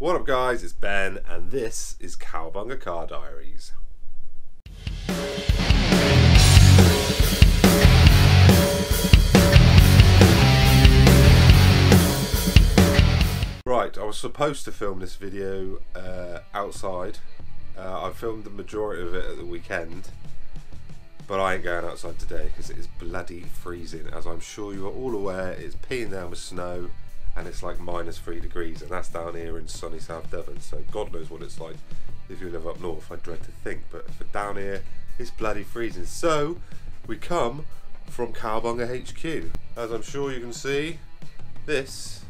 What up guys, it's Ben and this is Cowabunga Car Diaries. Right, I was supposed to film this video outside. I filmed the majority of it at the weekend, but I ain't going outside today because it is bloody freezing. As I'm sure you are all aware, it's peeing down with snow and it's like -3 degrees, and that's down here in sunny South Devon, so God knows what it's like if you live up north. I dread to think, but for down here it's bloody freezing. So we come from Cowabunga HQ. As I'm sure you can see, this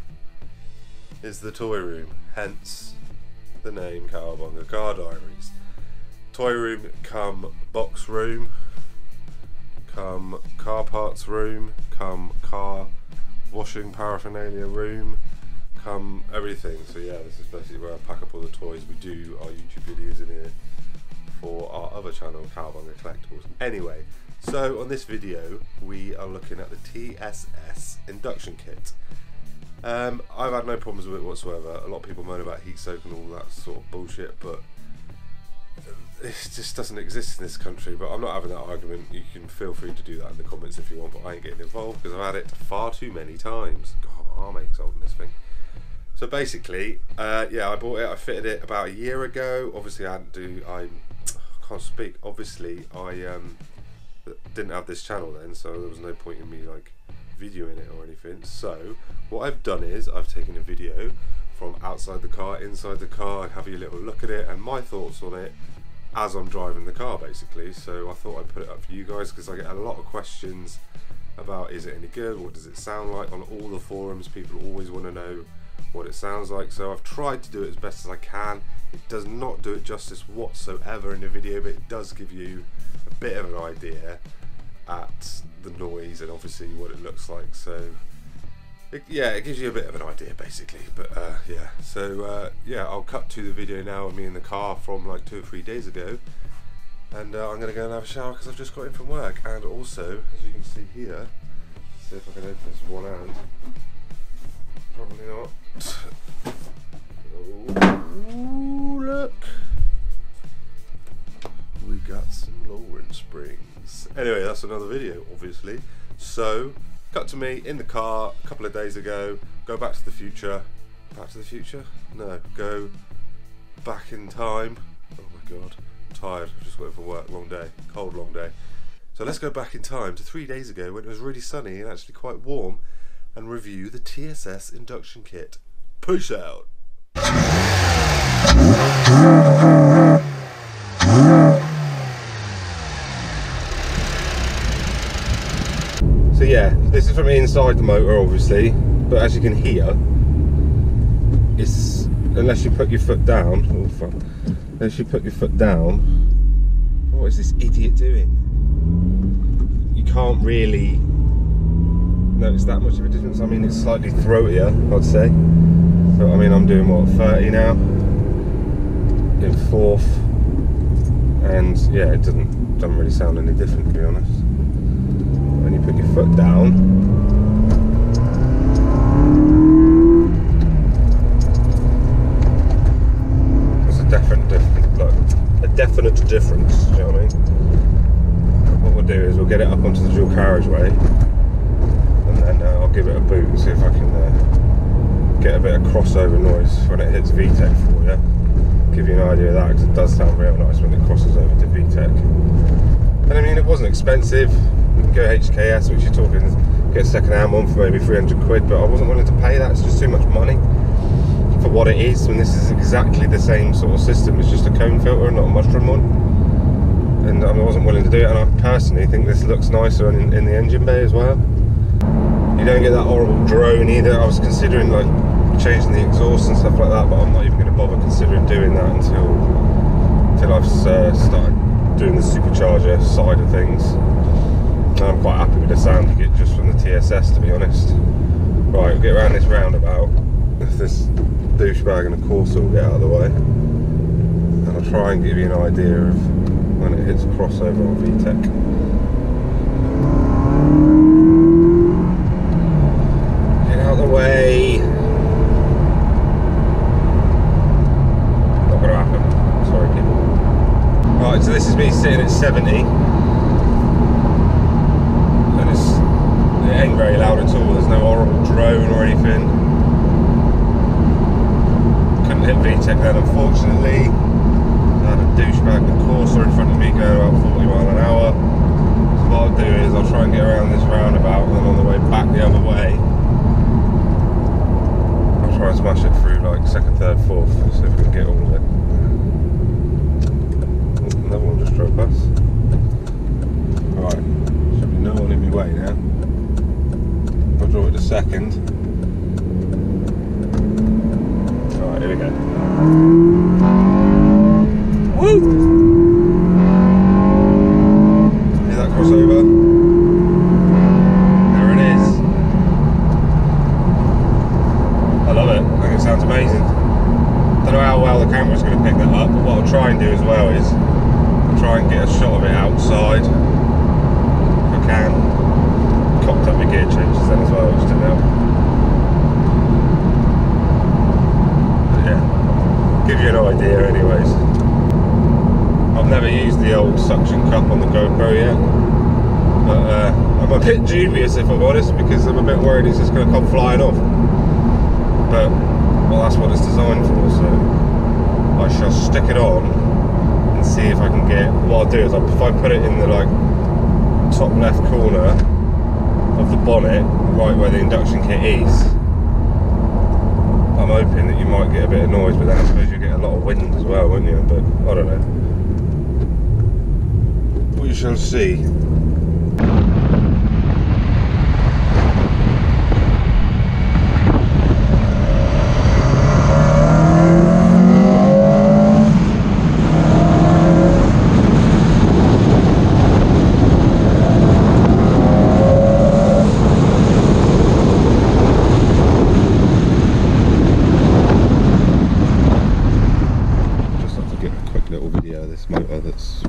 is the toy room, hence the name Cowabunga Car Diaries. Toy room come box room, come car parts room, come car washing paraphernalia room, come everything. So yeah, this is basically where I pack up all the toys. We do our YouTube videos in here for our other channel, Cowabunga Collectables. Anyway, so on this video we are looking at the TSS Induction kit. I've had no problems with it whatsoever. A lot of people moan about heat soak and all that sort of bullshit, but it just doesn't exist in this country. But I'm not having that argument. You can feel free to do that in the comments if you want, but I ain't getting involved because I've had it far too many times. God, my arm aches holding this thing. So basically, yeah, I bought it, I fitted it about a year ago. Obviously I can't speak. Obviously I didn't have this channel then, so there was no point in me like videoing it or anything. So what I've done is I've taken a video from outside the car, inside the car, have a little look at it and my thoughts on it as I'm driving the car basically. So I thought I'd put it up for you guys because I get a lot of questions about, is it any good, what does it sound like? On all the forums people always want to know what it sounds like, so I've tried to do it as best as I can. It does not do it justice whatsoever in the video, but it does give you a bit of an idea at the noise and obviously what it looks like. So yeah, it gives you a bit of an idea basically. But yeah, so yeah, I'll cut to the video now of me in the car from like 2 or 3 days ago, and I'm gonna go and have a shower because I've just got in from work. And also, as you can see here, see if I can open this with one hand. Probably not. Oh, look, we got some lowering springs. Anyway, that's another video obviously. So cut to me in the car a couple of days ago. Go back to the future. Back to the future? No, go back in time. Oh my god, I'm tired. I've just waited for work. Long day, cold long day. So let's go back in time to 3 days ago when it was really sunny and actually quite warm, and review the TSS Induction kit. Push out. So yeah, this is from inside the motor obviously, but as you can hear, it's, unless you put your foot down, oh fuck, unless you put your foot down, what is this idiot doing? You can't really notice that much of a difference. I mean, it's slightly throatier, I'd say. But I mean, I'm doing what, 30 now in 4th, and yeah, it doesn't really sound any different to be honest. When you put your foot down, there's a definite difference. You know what I mean? What we'll do is we'll get it up onto the dual carriageway, and then I'll give it a boot and see if I can get a bit of crossover noise when it hits VTEC for you. Give you an idea of that, because it does sound real nice when it crosses over to VTEC. And I mean, it wasn't expensive. You can go HKS, which you're talking, get a second-hand one for maybe 300 quid, but I wasn't willing to pay that. It's just too much money for what it is, and this is exactly the same sort of system. It's just a cone filter, not a mushroom one, and I wasn't willing to do it. And I personally think this looks nicer in the engine bay as well. You don't get that horrible drone either. I was considering like changing the exhaust and stuff like that, but I'm not even going to bother considering doing that until I've started doing the supercharger side of things. I'm quite happy with the sound you get just from the TSS, to be honest. Right, we'll get around this roundabout. If this douchebag and a Corsa will get out of the way, and I'll try and give you an idea of when it hits crossover on VTEC. Get out of the way. so this is me sitting at 70, and it ain't very loud at all. There's no horrible drone or anything. Couldn't hit VTEC then, unfortunately. I had a douchebag with Corsa in front of me going about 40 miles an hour. So what I'll do is I'll try and get around this roundabout, and then on the way back the other way, I'll try and smash it through like second, third, fourth, see if we can get all of it. Another one just drove past. Right, should be no one in my way now. I'll draw it to second. Alright, here we go. Woo! See that crossover? There it is. I love it. I think it sounds amazing. Don't know how well the camera's going to pick that up, but what I'll try and do as well is try and get a shot of it outside if I can. Cocked up my gear changes then as well, which didn't help. But yeah, give you an idea anyways. I've never used the old suction cup on the GoPro yet, but I'm a bit dubious if I'm honest, because I'm a bit worried it's just going to come flying off. But well, that's what it's designed for, so I shall stick it on and see if I can get. What I'll do is if I put it in the like top left corner of the bonnet, right where the induction kit is, I'm hoping that you might get a bit of noise, but then I suppose you get a lot of wind as well, won't you? But I don't know. We shall see.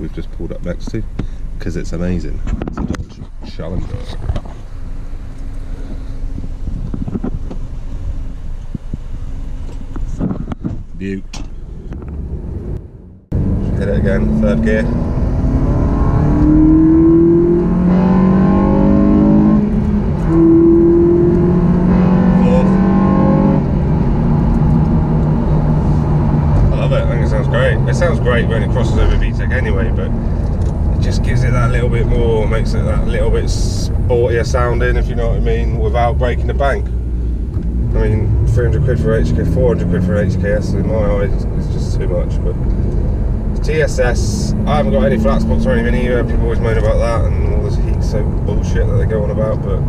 We've just pulled up next to, because it's amazing. It's a Dodge Challenger. Beaut. Hit it again, third gear. Fourth. I love it, I think it sounds great. It sounds great when it crosses over VTEC anyway, but it just gives it that little bit more, makes it that little bit sportier sounding, if you know what I mean, without breaking the bank. I mean, 300 quid for HK, 400 quid for HKS in my eyes is just too much. But TSS, I haven't got any flat spots or anything either. People always moan about that and all this heat soak bullshit that they go on about, but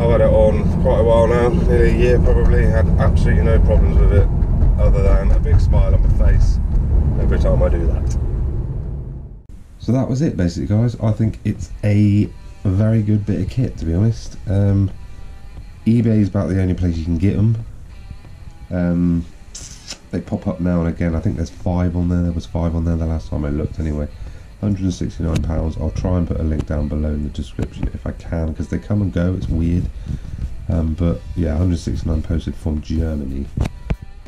I've had it on for quite a while now, nearly a year probably, had absolutely no problems with it, other than a big smile on my face every time I do that. So that was it basically, guys. I think it's a very good bit of kit, to be honest. eBay is about the only place you can get them. They pop up now and again. I think there's 5 on there. There was 5 on there the last time I looked anyway. £169. I'll try and put a link down below in the description if I can, because they come and go. It's weird. But yeah, 169 posted from Germany.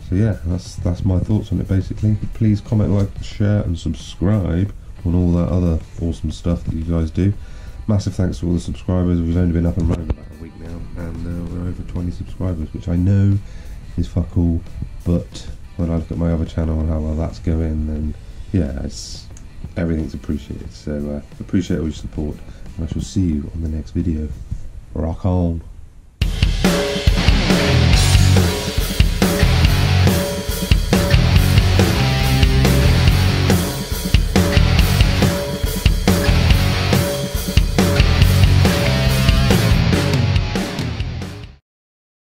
So yeah, that's my thoughts on it basically. Please comment, like, share and subscribe on all that other awesome stuff that you guys do. Massive thanks to all the subscribers. We've only been up and running about a week now, and we're over 20 subscribers, which I know is fuck all, but when I look at my other channel and how well that's going, then yeah, everything's appreciated. So appreciate all your support, and I shall see you on the next video. Rock on.